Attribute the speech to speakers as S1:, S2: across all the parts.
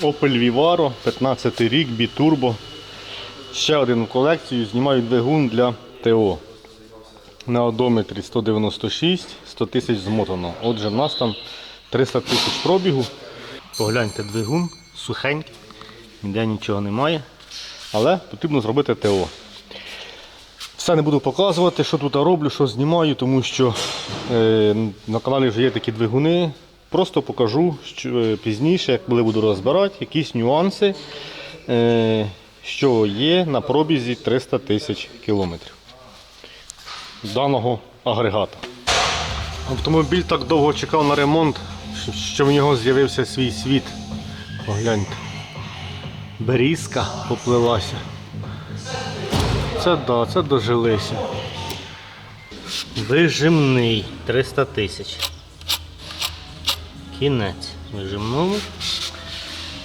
S1: Opel Vivaro, 15 рік, бітурбо. Ще один в колекцію. Знімаю двигун для ТО. На одометрі 196, 100 тисяч змотано. Отже, в нас там 300 тисяч пробігу. Погляньте, двигун сухенький, ніде нічого немає. Але потрібно зробити ТО. Все не буду показувати, що тут роблю, що знімаю, тому що на каналі вже є такі двигуни. Просто покажу що, пізніше, коли буду розбирати, якісь нюанси, що є на пробізі 300 тисяч кілометрів даного агрегата. Автомобіль так довго чекав на ремонт, що в нього з'явився свій світ. Погляньте. Берізка поплилася. Це дожилися. Вижимний 300 тисяч. Кінець вижимному.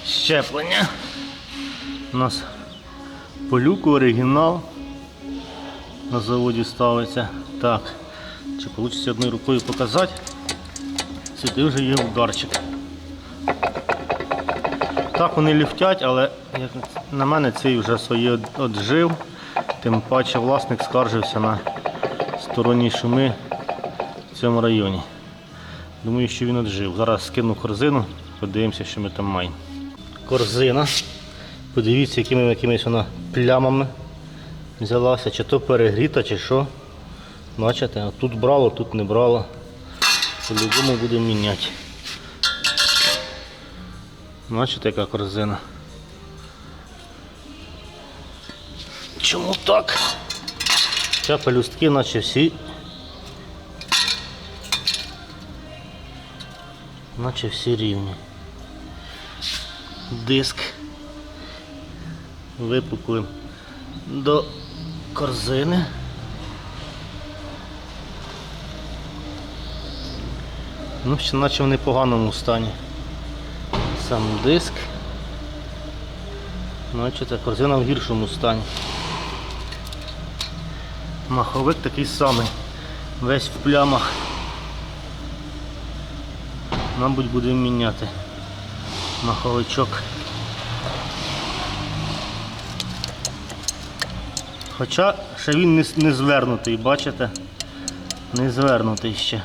S1: Щеплення. У нас по люку оригінал на заводі ставиться. Так, чи вийде одною рукою показати? Сюди вже є ударчик. Так вони люфтять, але як на мене цей вже своє отжив. Тим паче власник скаржився на сторонні шуми в цьому районі. Думаю, що він отжив. Зараз скину корзину, подивимося, що ми там маємо. Корзина. Подивіться, якимись вона плямами взялася. Чи то перегріта, чи що. Бачите, тут брало, тут не брало. По-любому будемо міняти. Бачите, яка корзина. Чому так? Ця пелюстки наче всі рівні. Диск випуклим до корзини. Ну, ще наче в непоганому стані. Сам диск. Бачите, корзина в гіршому стані. Маховик такий самий, весь в плямах. Мабуть, будемо міняти маховичок. Хоча ще він не звернутий, бачите? Не звернутий ще.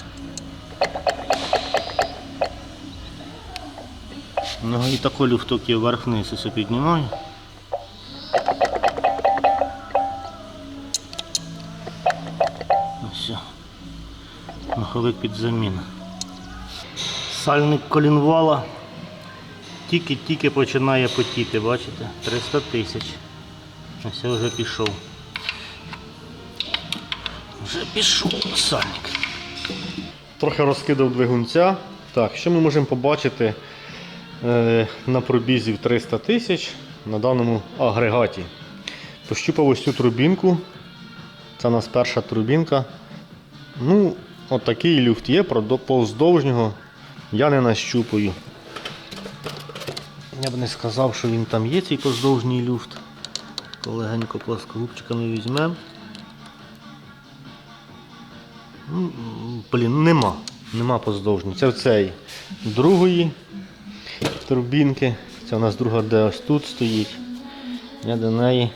S1: У нього і такий люфток є вверх-вниз, ось піднімаю. Ось. Маховик під заміну. Сальник колінвала тільки починає потіти, бачите? 300 тисяч. Ось вже пішов. Вже пішов сальник. Трохи розкидав двигунця. Так, що ми можемо побачити на пробізі в 300 тисяч на даному агрегаті? Пощупав ось цю турбінку. Це у нас перша турбінка. Ну, отакий люфт є, повздовж нього я не нащупую. Я б не сказав, що він там є, цей поздовжній люфт. Легенько плоскогубчиками візьмемо. Блін, нема поздовжній. Це в цей другої турбінки. Це у нас друга, де ось тут стоїть. Я до неї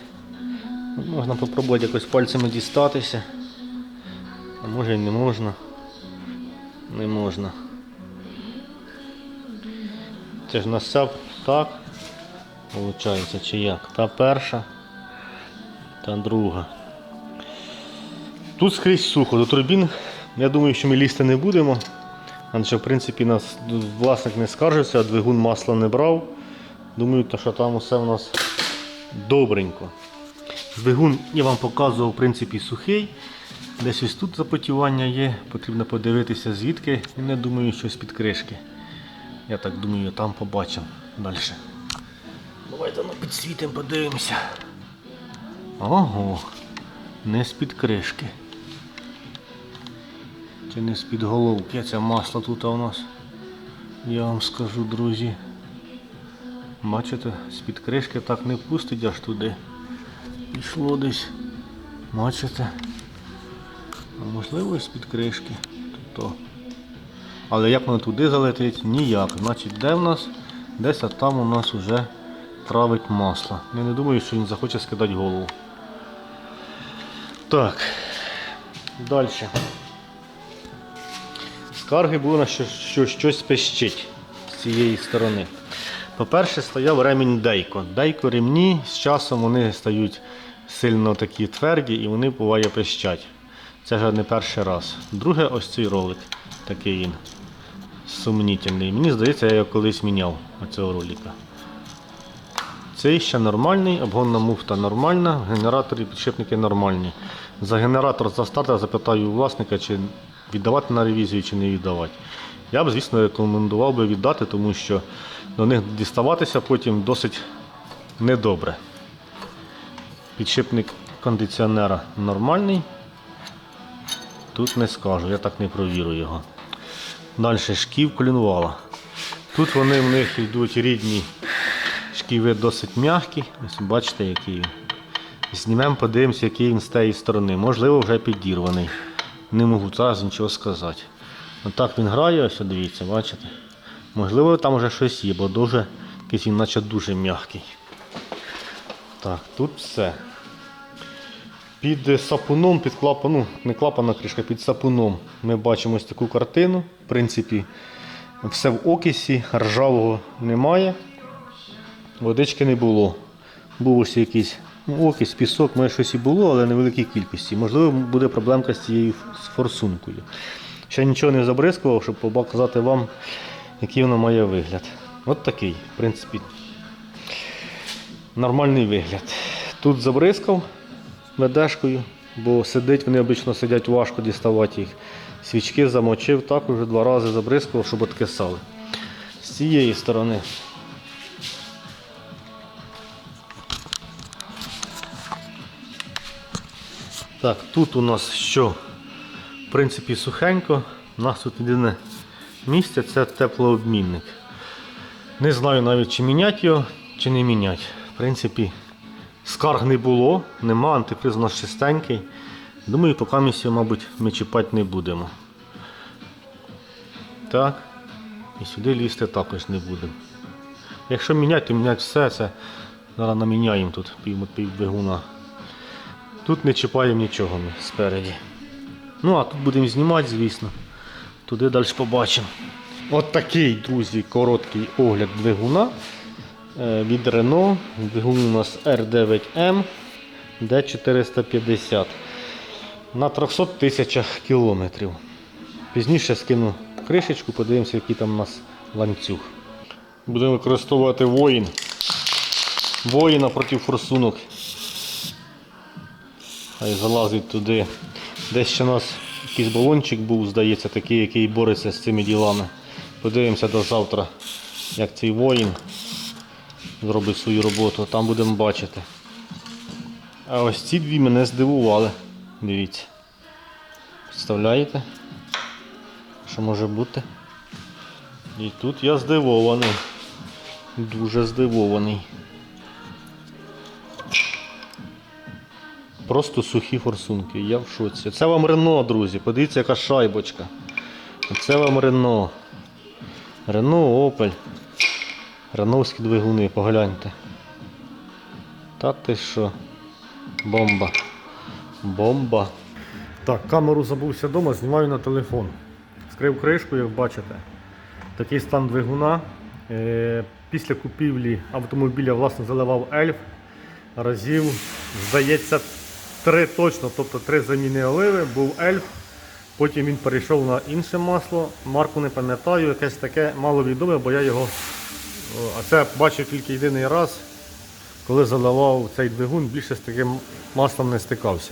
S1: можна спробувати якось пальцями дістатися. А може і не можна. Не можна. Це ж у нас все так виходить, чи як? Та перша, та друга. Тут скрізь сухо. До турбін, я думаю, що ми лізти не будемо. Адже в принципі нас власник не скаржився, а двигун масла не брав. Думаю, що там усе у нас добренько. Двигун я вам показував, в принципі, сухий. Десь ось тут запотівання є, потрібно подивитися звідки. І не думаю, що з-під кришки. Я так думаю, там побачимо далі. Давайте підсвітимо, подивимося. Ого, не з-під кришки. Чи не з-під головки. Це масло тут у нас. Я вам скажу, друзі. Бачите, з-під кришки так не пустить аж туди. Пішло десь. Бачите? А можливо з-під кришки. Тут. Але як воно туди залетить? Ніяк. Значить, де в нас Десь а там у нас вже травить масло. Я не думаю, що він захоче скидати голову. Так, далі. Скарги були на що щось пищить з цієї сторони. По-перше, стояв ремінь Дейко. Дейко ремні, з часом вони стають сильно такі тверді і вони буває пищать. Це вже не перший раз. Друге, ось цей ролик. Такий він сумнітельний. Мені здається, я його колись міняв, оцього ролика. Цей ще нормальний, обгонна муфта нормальна, генератори і підшипники нормальні. За генератор за стартер запитаю у власника, чи віддавати на ревізію, чи не віддавати. Я б, звісно, рекомендував би віддати, тому що до них діставатися потім досить недобре. Підшипник кондиціонера нормальний. Тут не скажу, я так не провірю його. Далі шків колінвала. Тут вони в них йдуть рідні шківи, досить м'які. Ось бачите, який він. Знімемо, подивимося, який він з тієї сторони. Можливо, вже підірваний. Не можу зараз нічого сказати. Отак він грає, ось дивіться, бачите. Можливо, там вже щось є, бо дуже, якийсь він наче дуже м'який. Так, тут все. Під сапуном, під клапаном, не клапана кришка, під сапуном ми бачимо ось таку картину. В принципі, все в окисі, ржавого немає. Водички не було. Був ось якийсь окис, пісок, може щось і було, але в невеликій кількості. Можливо, буде проблемка з цією форсункою. Ще нічого не забризкував, щоб показати вам, який воно має вигляд. От такий, в принципі, нормальний вигляд. Тут забризкав ведешкою, бо сидить, вони обично сидять важко діставати їх. Свічки замочив, також 2 рази забризкував, щоб откисали. З цієї сторони. Так, тут у нас що? В принципі, сухенько. У нас тут єдине місце, це теплообмінник. Не знаю навіть, чи міняти його, чи не міняти. В принципі, скарг не було, нема, антифриз у нас чистенький. Думаю, поки ми його, мабуть, ми чіпати не будемо. Так. І сюди лізти також не будемо. Якщо міняти, то міняти все. Це зараз наміняємо тут пів двигуна. Тут не чіпаємо нічого ми спереді. Ну, а тут будемо знімати, звісно. Туди далі побачимо. От такий, друзі, короткий огляд двигуна від Renault. Двигун у нас R9M D450 на 300 тисячах кілометрів. Пізніше скину кришечку, подивимося, який там у нас ланцюг. Будемо використовувати воїна проти форсунок. Хай залазить туди. Десь ще у нас якийсь балончик був, здається, такий, який бореться з цими ділами. Подивимося до завтра, як цей воїн зробить свою роботу. Там будемо бачити. А ось ці дві мене здивували. Дивіться. Представляєте? Що може бути? І тут я здивований. Дуже здивований. Просто сухі форсунки, я в шоці. Це вам Рено, друзі, подивіться, яка шайбочка. Це вам Рено. Рено, Опель. Реновські двигуни, погляньте. Та ти що? Бомба. Бомба. Так, камеру забувся вдома, знімаю на телефон. Скрив кришку, як бачите. Такий стан двигуна. Після купівлі автомобіля власне заливав Ельф. Разів, здається, 3 точно, тобто 3 заміни оливи, був Ельф, потім він перейшов на інше масло, марку не пам'ятаю, якесь таке маловідоме, бо я його, а це бачив тільки єдиний раз, коли заливав цей двигун, більше з таким маслом не стикався.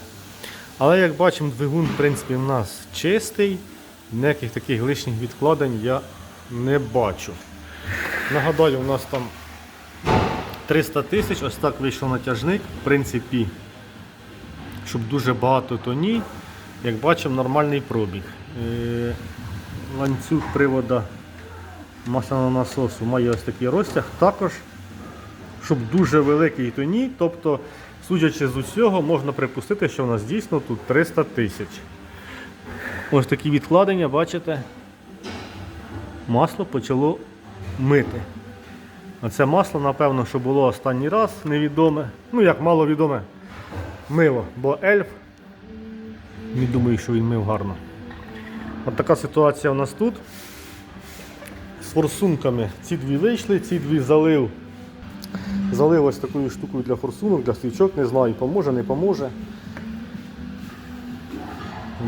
S1: Але як бачимо, двигун в принципі у нас чистий, ніяких таких лишніх відкладень я не бачу. Нагадаю, у нас там 300 тисяч, ось так вийшов натяжник, в принципі, щоб дуже багато, то ні. Як бачимо, нормальний пробіг. Ланцюг привода масляного насосу має ось такий розтяг, також, щоб дуже великий, то ні. Тобто, судячи з усього, можна припустити, що у нас дійсно тут 300 тисяч. Ось такі відкладення, бачите, масло почало мити. Оце масло, напевно, що було останній раз невідоме. Ну як маловідоме мило, бо ельф. Не думаю, що він мив гарно. От така ситуація у нас тут. З форсунками ці дві вийшли, ці дві залив. Залив ось такою штукою для форсунок, для свічок, не знаю, поможе, не поможе.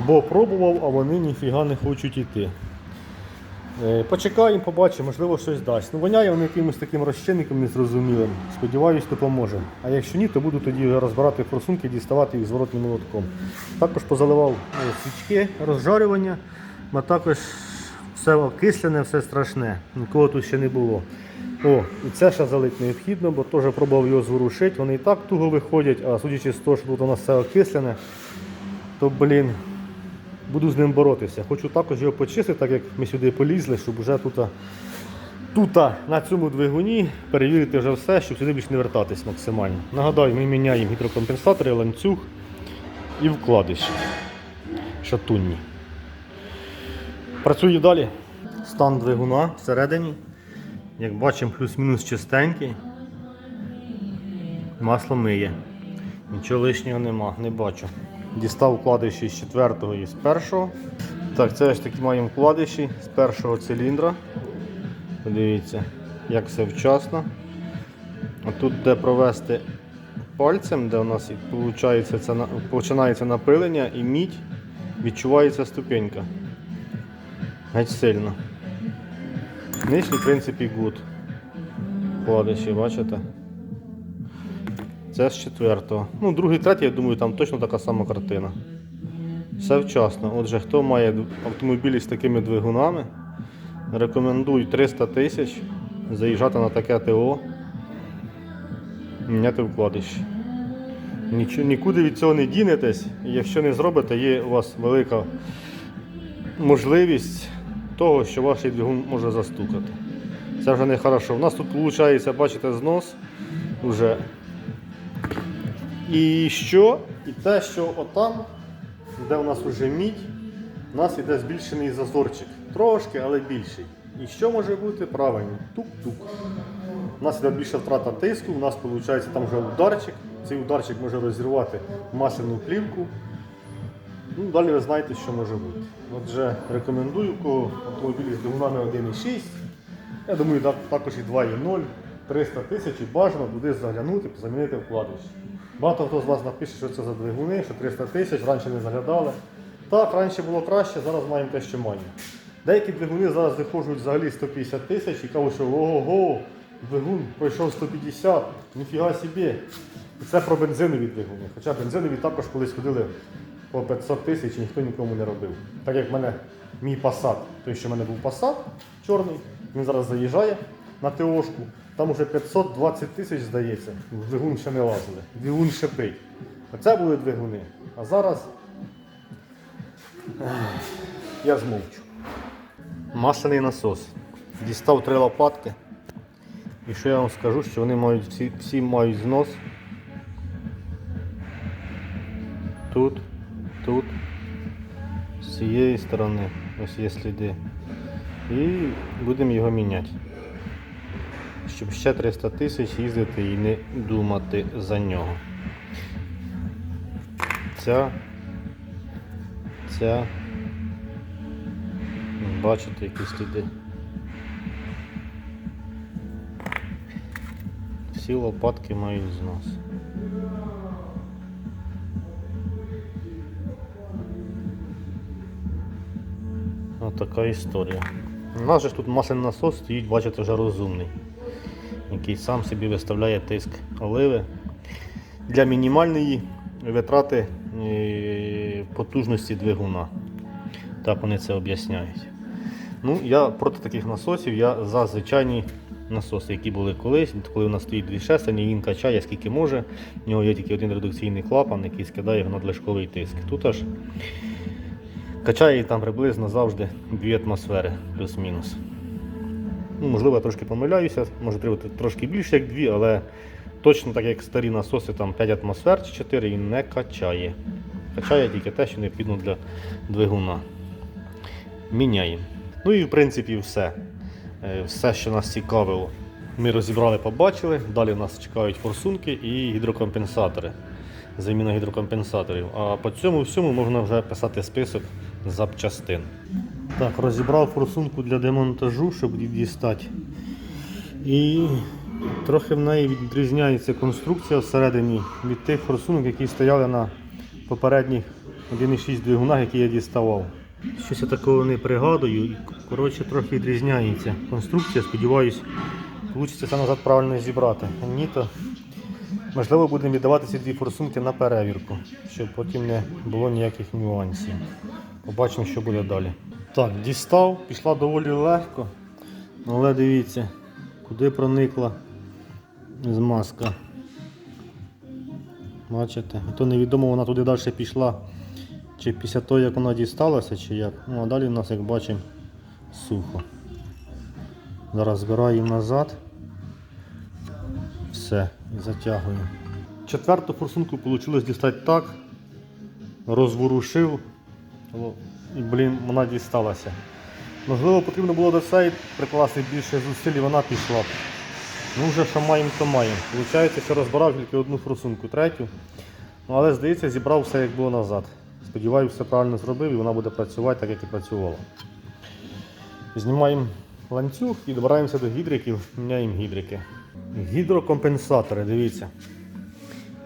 S1: Бо пробував, а вони ніфіга не хочуть йти. Почекаємо, побачимо, можливо щось дасть. Ну, воняє вони якимось таким розчинником незрозумілим. Сподіваюсь, допоможе. А якщо ні, то буду тоді розбирати форсунки, діставати їх зворотним молотком. Також позаливав свічки, розжарювання, а також все окислене, все страшне. Нікого тут ще не було. О, і це ще залить необхідно, бо теж пробував його зворушити. Вони і так туго виходять, а судячи з того, що тут у нас все окислене, то, блін, буду з ним боротися. Хочу також його почистити, так як ми сюди полізли, щоб вже тут на цьому двигуні перевірити вже все, щоб сюди більше не вертатись максимально. Нагадаю, ми міняємо гідрокомпенсатори, ланцюг і вкладиші шатунні. Працюю далі. Стан двигуна всередині. Як бачимо, плюс-мінус чистенький. Масло миє. Нічого лишнього нема, не бачу. Дістав вкладиші з 4-го і з 1-го. Так, це ось такі маємо вкладиші з 1-го циліндра. Подивіться, як все вчасно. А тут де провести пальцем, де у нас починається напилення і мідь, відчувається ступенька. Геть сильно. Нижній, в принципі, good. Вкладиші, бачите? Це з 4-го. Ну, другий, третій, я думаю, там точно така сама картина. Все вчасно. Отже, хто має автомобілі з такими двигунами, рекомендую 300 тисяч заїжджати на таке ТО, міняти вкладиші. Нікуди від цього не дінетесь, і якщо не зробите, є у вас велика можливість того, що ваш двигун може застукати. Це вже не хорошо. У нас тут виходить, бачите, знос вже. І що? І те, що отам, де у нас вже мідь, у нас йде збільшений зазорчик. Трошки, але більший. І що може бути? Правильно, тук-тук. У нас йде більша втрата тиску, у нас виходить там вже ударчик. Цей ударчик може розірвати масляну плівку. Ну, далі ви знаєте, що може бути. Отже, рекомендую, у кого автомобілі з двигунами 1.6, я думаю, також і 2.0, 300 тисяч і бажано туди заглянути, замінити вкладиші. Багато хто з вас напише, що це за двигуни, що 300 тисяч, раніше не заглядали. Так, раніше було краще, зараз маємо те, що маємо. Деякі двигуни зараз виходять взагалі 150 тисяч і кажуть, що ого-го, двигун пройшов 150, ніфіга собі. І це про бензинові двигуни. Хоча бензинові також колись ходили по 500 тисяч і ніхто нікому не робив. Так як в мене мій Passat, той, що в мене був Passat чорний, він зараз заїжджає на ТОшку, там уже 520 тисяч, здається, в двигун ще не лазили, двигун шипить. Оце були двигуни. А зараз я змовчу. Масляний насос. Дістав 3 лопатки. І що я вам скажу, що вони мають, всі мають знос. Тут, з цієї сторони, ось є сліди. І будемо його міняти. Щоб ще 300 тисяч їздити і не думати за нього. Ця. Бачите, які сліди. Всі лопатки мають знос. Отака історія. У нас же ж тут масляний насос стоїть, бачите, вже розумний, який сам собі виставляє тиск оливи для мінімальної витрати потужності двигуна. Так вони це об'ясняють. Ну, я проти таких насосів, я за звичайні насоси, які були колись, коли у нас стоїть 2 шестерні, він качає скільки може, у нього є тільки один редукційний клапан, який скидає надлишковий тиск. Тут аж качає там приблизно завжди 2 атмосфери, плюс-мінус. Ну, можливо, я трошки помиляюся, може треба трошки більше, як 2, але точно так як старі насоси, там 5 атмосфер чи 4, він не качає. Качає тільки те, що необхідно для двигуна. Міняємо. Ну і в принципі все. Все, що нас цікавило, Ми розібрали, побачили. Далі нас чекають форсунки і гідрокомпенсатори. Заміна гідрокомпенсаторів. А по цьому всьому можна вже писати список запчастин. Так, розібрав форсунку для демонтажу, щоб її дістати. І трохи в неї відрізняється конструкція всередині від тих форсунок, які стояли на попередніх 1.6 двигунах, які я діставав. Щось я такого не пригадую. Коротше, трохи відрізняється конструкція. Сподіваюсь, вийде це назад правильно зібрати. Ні, то можливо будемо віддавати ці дві форсунки на перевірку, щоб потім не було ніяких нюансів. Побачимо, що буде далі. Так, дістав, пішла доволі легко, але дивіться, куди проникла змазка. Бачите? І то невідомо, вона туди далі пішла, чи після того, як вона дісталася, чи як. Ну, а далі у нас, як бачимо, сухо. Зараз збираємо назад. Все, і затягую. Четверту форсунку вийшло дістати так. Розворушив. І, вона дісталася. Можливо, потрібно було до цієї прикласти більше зусиль, і вона пішла б. Ну, вже що маємо, то маємо. Виходить, що розбирав тільки одну форсунку, третю. Ну, але, здається, зібрав все, як було назад. Сподіваюся, все правильно зробив і вона буде працювати так, як і працювала. Знімаємо ланцюг і добираємося до гідриків, міняємо гідрики. Гідрокомпенсатори, дивіться.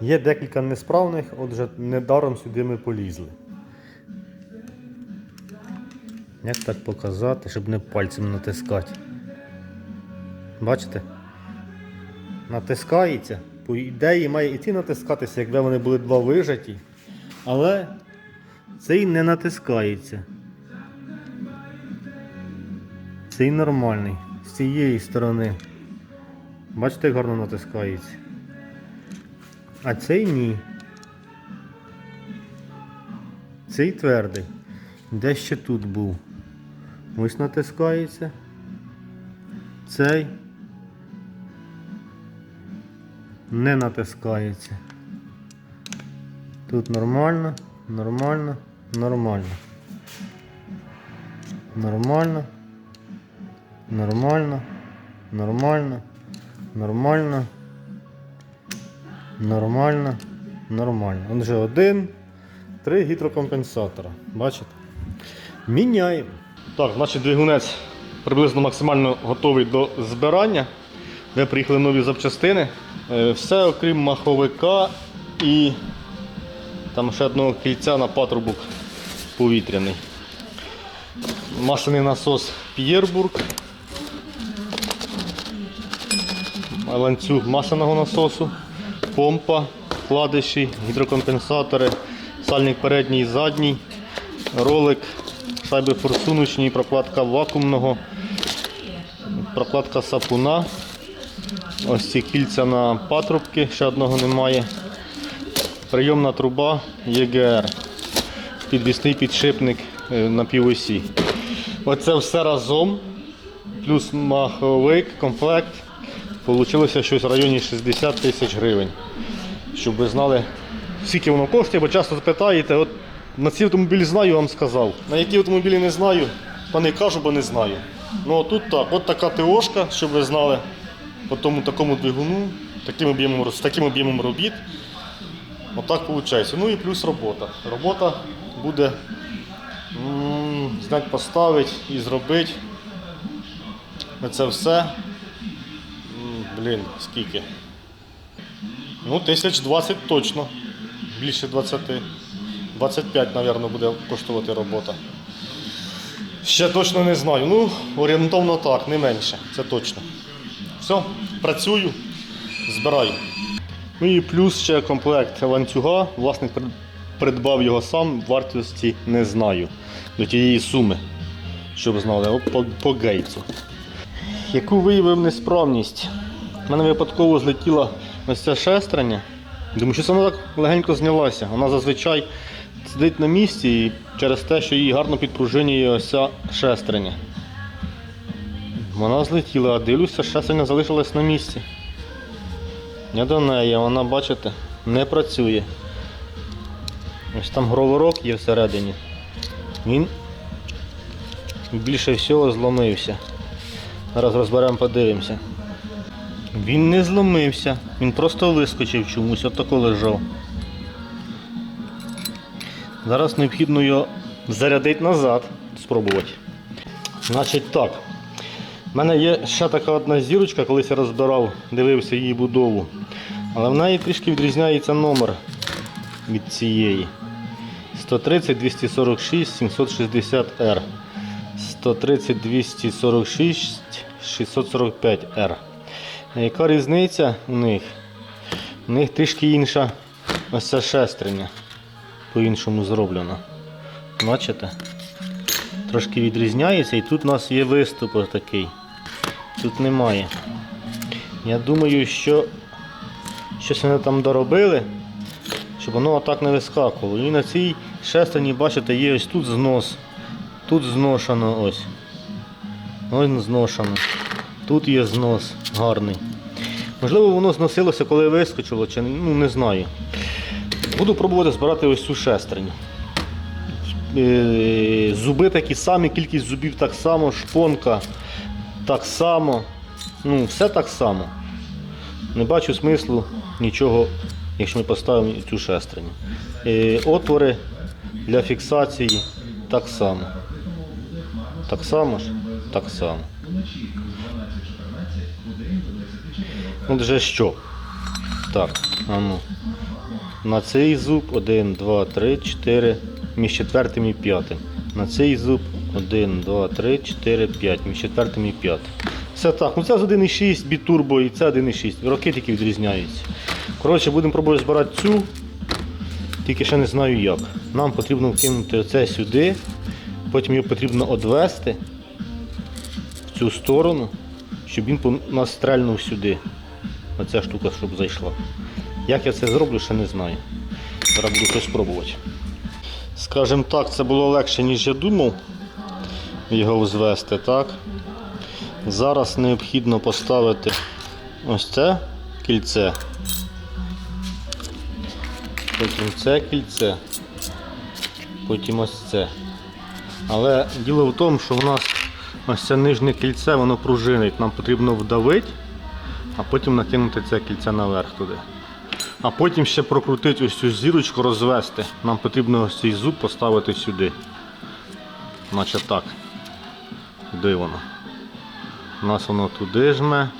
S1: Є декілька несправних, отже, недаром сюди ми полізли. Як так показати, щоб не пальцем натискати? Бачите? Натискається. По ідеї має іти натискатися, якби вони були два вижаті. Але цей не натискається. Цей нормальний. З цієї сторони. Бачите, як гарно натискається. А цей ні. Цей твердий. Де ще тут був? Ось натискається. Цей не натискається. Тут нормально, нормально, нормально. Нормально. Нормально. Нормально. Нормально. Нормально. Нормально. Он же 1, 3 гідрокомпенсатора. Бачите? Міняємо. Так, значить двигунець приблизно максимально готовий до збирання. Де приїхали нові запчастини. Все окрім маховика і там ще одного кільця на патрубок повітряний. Масляний насос П'єрбург. Ланцюг масляного насосу. Помпа, вкладиші, гідрокомпенсатори, сальник передній і задній, ролик, шайби форсуночні, прокладка вакуумного, прокладка сапуна. Ось ці кільця на патрубки, ще одного немає. Прийомна труба ЄГР, підвісний підшипник на півосі. Оце все разом, плюс маховик, комплект. Получилося щось в районі 60 тисяч гривень. Щоб ви знали, скільки воно коштує, бо часто запитаєте, от на ці автомобілі знаю, вам сказав. На які автомобілі не знаю, то не кажу, бо не знаю. Ну тут так, от така ТОшка, щоб ви знали, по тому такому двигуну, з таким об'ємом робіт. Отак виходить. Ну і плюс робота. Робота буде зняти, поставити і зробити. Це все. Скільки? Ну, 1020 точно. Більше 20. 25, мабуть, буде коштувати робота. Ще точно не знаю. Ну, орієнтовно так, не менше. Це точно. Все, працюю, збираю. Ну і плюс ще комплект ланцюга. Власник придбав його сам, вартості не знаю. До тієї суми, щоб знали, по гейцу. Яку виявив несправність? У мене випадково злетіла ось ця шестерня. Думаю, що вона так легенько знялася. Вона зазвичай сидить на місці і через те, що її гарно підпружинює ось ця шестерня. Вона злетіла, а дивлюся, шестерня залишилась на місці. Я до неї, вона, бачите, не працює. Ось там гроворок є всередині. Він більше всього зломився. Зараз розберемо, подивимося. Він не зломився, він просто вискочив чомусь, отако лежав. Зараз необхідно його зарядити назад, спробувати. Значить так, в мене є ще така одна зірочка, колись я розбирав, дивився її будову. Але в неї трішки відрізняється номер від цієї. 130 246 760R. 130 246 645R. Яка різниця у них? У них трішки інша ось ця шестерня. По-іншому зроблена. Бачите? Трошки відрізняється, і тут у нас є виступ такий. Тут немає. Я думаю, що щось вони там доробили, щоб воно отак не вискакувало. І на цій шестерні, бачите, є ось тут знос. Тут зношено ось. Ось зношено. Тут є знос гарний. Можливо, воно зносилося, коли вискочило, чи не знаю. Буду пробувати збирати ось цю шестерню. Зуби такі самі, кількість зубів так само, шпонка так само. Все так само. Не бачу смислу нічого, якщо ми поставимо цю шестерню. Отвори для фіксації так само. Так само ж? Так само. От вже що? Так, на цей зуб 1, 2, 3, 4, між четвертим і п'ятим. На цей зуб 1, 2, 3, 4, 5, між четвертим і п'ятим. Все так, це з 1,6 бітурбо і це 1,6. Роки тільки відрізняються. Коротше, будемо пробувати збирати цю, тільки ще не знаю як. Нам потрібно вкинути оце сюди, потім його потрібно одвести в цю сторону, щоб він у нас стрельнув сюди. Оця штука, щоб зайшла. Як я це зроблю, ще не знаю. Зараз буду щось спробувати. Скажімо так, це було легше, ніж я думав його звести, так? Зараз необхідно поставити ось це кільце, потім це кільце, потім ось це. Але діло в тому, що в нас ось це нижнє кільце, воно пружинить. Нам потрібно вдавити, а потім накинути це кільце наверх туди. А потім ще прокрутити ось цю зірочку, розвести. Нам потрібно ось цей зуб поставити сюди. Наче так. Куди воно? У нас воно туди жме.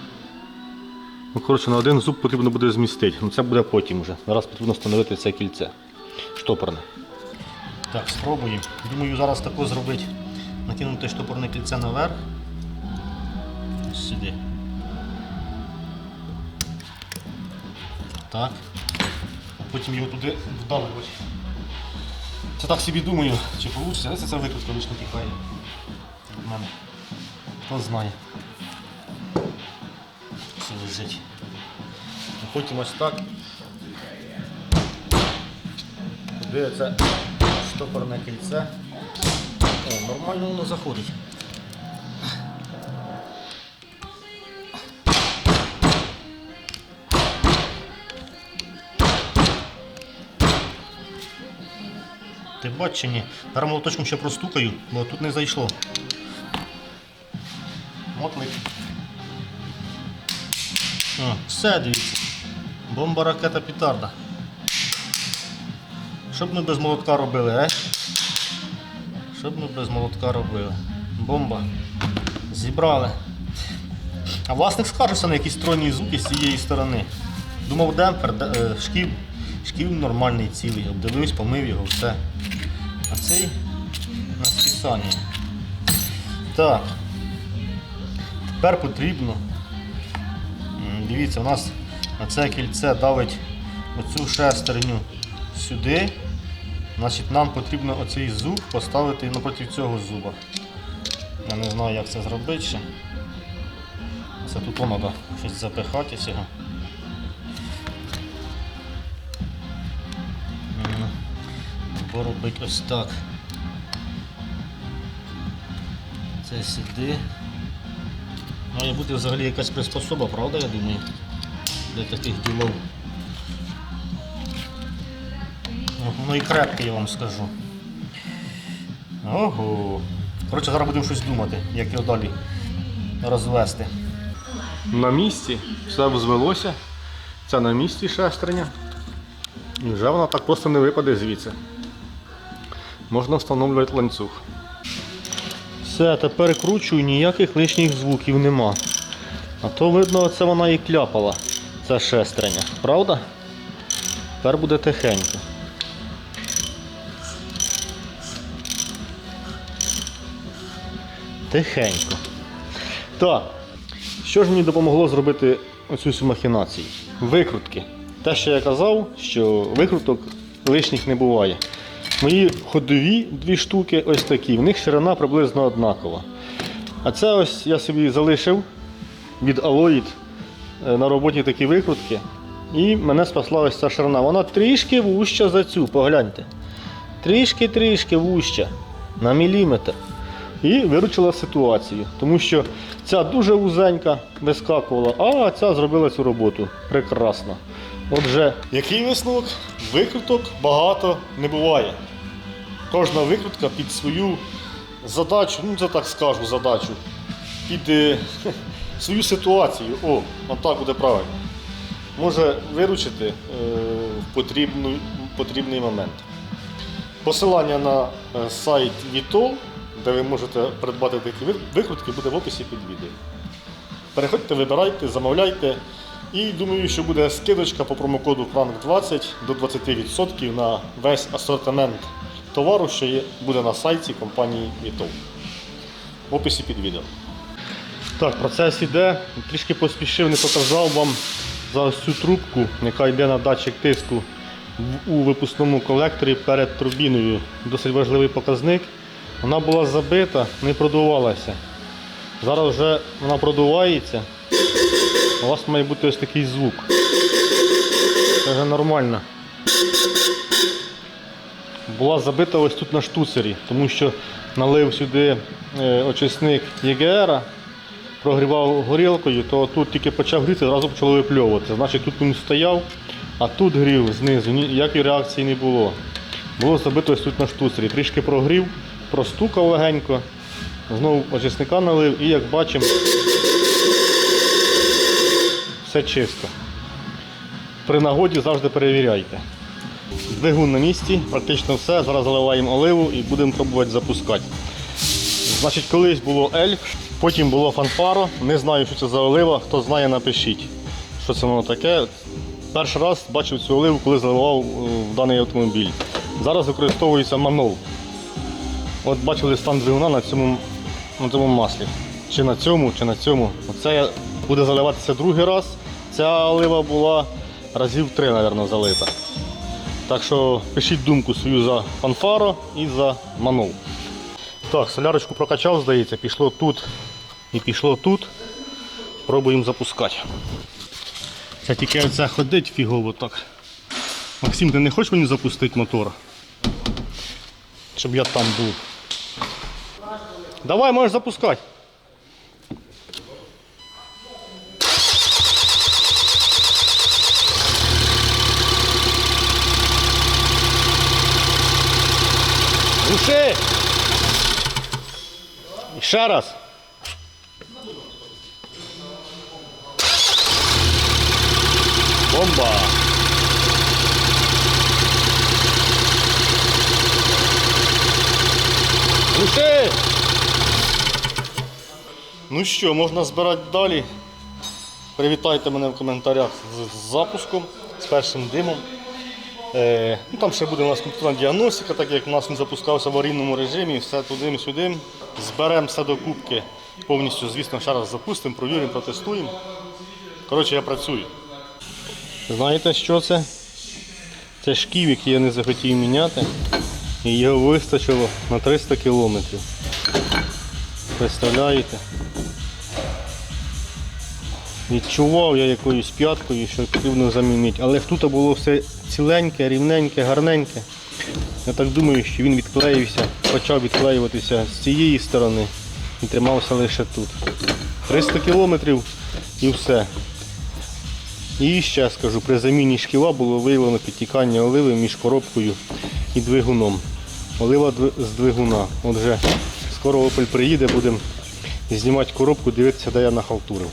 S1: Коротше, на один зуб потрібно буде змістити. Це буде потім вже. Зараз потрібно встановити це кільце. Штопорне. Так, спробуємо. Думаю, зараз тако зробити. Накинути штопорне кільце наверх. Ось сюди. Так. А потім його туди вдавлювати. Це так собі думаю, чи вийде. Це викрутка лише не тікає від мене. Хто знає. Все лежить. А потім ось так. Туди це штопорне кільце. О, нормально воно заходить. Ти бачиш чи ні? Зараз молоточком ще простукаю, бо тут не зайшло. Мотлик. Все, дивіться. Бомба, ракета, петарда. Що б ми без молотка робили, Що б ми без молотка робили? Бомба. Зібрали. А власник скаржився на якісь стройні звуки з цієї сторони. Думав демпфер, шків нормальний, цілий. Обдивився, помив його, все. А цей на списанні. Так. Тепер потрібно. Дивіться, у нас на це кільце давить оцю шестерню сюди. Значить, нам потрібно оцей зуб поставити напроти цього зуба. Я не знаю, як це зробити ще. Це тут треба щось запихати цього. Або робити ось так. Це сюди. Має бути взагалі якась приспособа, правда, я думаю, для таких ділов. Воно і крепке, я вам скажу. Ого. Коротше, зараз будемо щось думати, як його далі розвести. на місці, все взвелося. Це на місці шестерня. І вже вона так просто не випаде звідси. Можна встановлювати ланцюг. Все, тепер кручу, ніяких лишніх звуків нема. А то видно, оце вона і кляпала, ця шестерня. Правда? Тепер буде тихенько. Тихенько. Так, що ж мені допомогло зробити оцю всю махінацію? Викрутки. Те, що я казав, що викруток лишніх не буває. Мої ходові дві штуки ось такі, в них ширина приблизно однакова. А це ось я собі залишив від Alloyd на роботі такі викрутки. І мене спасла ось ця ширина. Вона трішки вужча за цю, погляньте. Трішки вужча, на міліметр. І виручила ситуацію, тому що ця дуже вузенька вискакувала, а ця зробила цю роботу прекрасно. Отже, який висновок? Викруток багато не буває. Кожна викрутка під свою задачу, ну це так скажу, задачу, під свою ситуацію, отак буде правильно, може виручити в потрібний момент. Посилання на сайт Vitol, де ви можете придбати такі викрутки, буде в описі під відео. Переходьте, вибирайте, замовляйте. І думаю, що буде скидочка по промокоду FRANK20 до 20% на весь асортимент товару, що буде на сайті компанії Vitol. В описі під відео. Так, процес іде. Трішки поспішив, не показав вам за ось цю трубку, яка йде на датчик тиску у випускному колекторі перед турбіною. Досить важливий показник. Вона була забита, не продувалася. Зараз вже вона продувається. У вас має бути ось такий звук. Це вже нормально. Була забита ось тут на штуцері, тому що налив сюди очисник ЄГР, прогрівав горілкою, то тут тільки почав гріти, одразу почало випльовувати. Значить тут він стояв, а тут грів знизу, ніякої реакції не було. Було забито ось тут на штуцері. Трішки прогрів, простукав легенько, знову очисника налив і, як бачимо, все чисто. При нагоді завжди перевіряйте. Двигун на місці, практично все. Зараз заливаємо оливу і будемо пробувати запускати. Значить, колись було Ельф, потім було Фанфаро. Не знаю, що це за олива. Хто знає, напишіть, що це воно таке. Перший раз бачив цю оливу, коли заливав в даний автомобіль. Зараз використовується Манол. От бачили стан двигуна на цьому маслі. Чи на цьому. Оце буде заливатися другий раз. Ця олива була разів 3, мабуть, залита. Так що пишіть думку свою за Фанфаро і за Манол. Так, солярочку прокачав, здається, пішло тут і пішло тут. Пробуємо запускати. Це тільки оце ходить фігово так. Максим, ти не хочеш мені запустити мотор? Щоб я там був. Давай, можеш запускати. Глуши! І ще раз. Бомба! Глуши! Ну що, можна збирати далі. Привітайте мене в коментарях з запуском, з першим димом. Там ще буде у нас комп'ютерна діагностика, так як у нас він запускався в аварійному режимі, все туди-сюди. Зберемо все до кубки, повністю, звісно, ще раз запустимо, провіримо, протестуємо. Коротше, я працюю. Знаєте, що це? Це шків, який я не захотів міняти, і його вистачило на 300 кілометрів. Представляєте? Відчував я якоюсь п'яткою, що потрібно замінити, але тут було все ціленьке, рівненьке, гарненьке. Я так думаю, що він відклеївся, почав відклеюватися з цієї сторони і тримався лише тут. 300 кілометрів і все. І ще скажу, при заміні шківа було виявлено підтікання оливи між коробкою і двигуном. Олива з двигуна. Отже, скоро Opel приїде, будемо знімати коробку, дивитися, де я нахалтурив.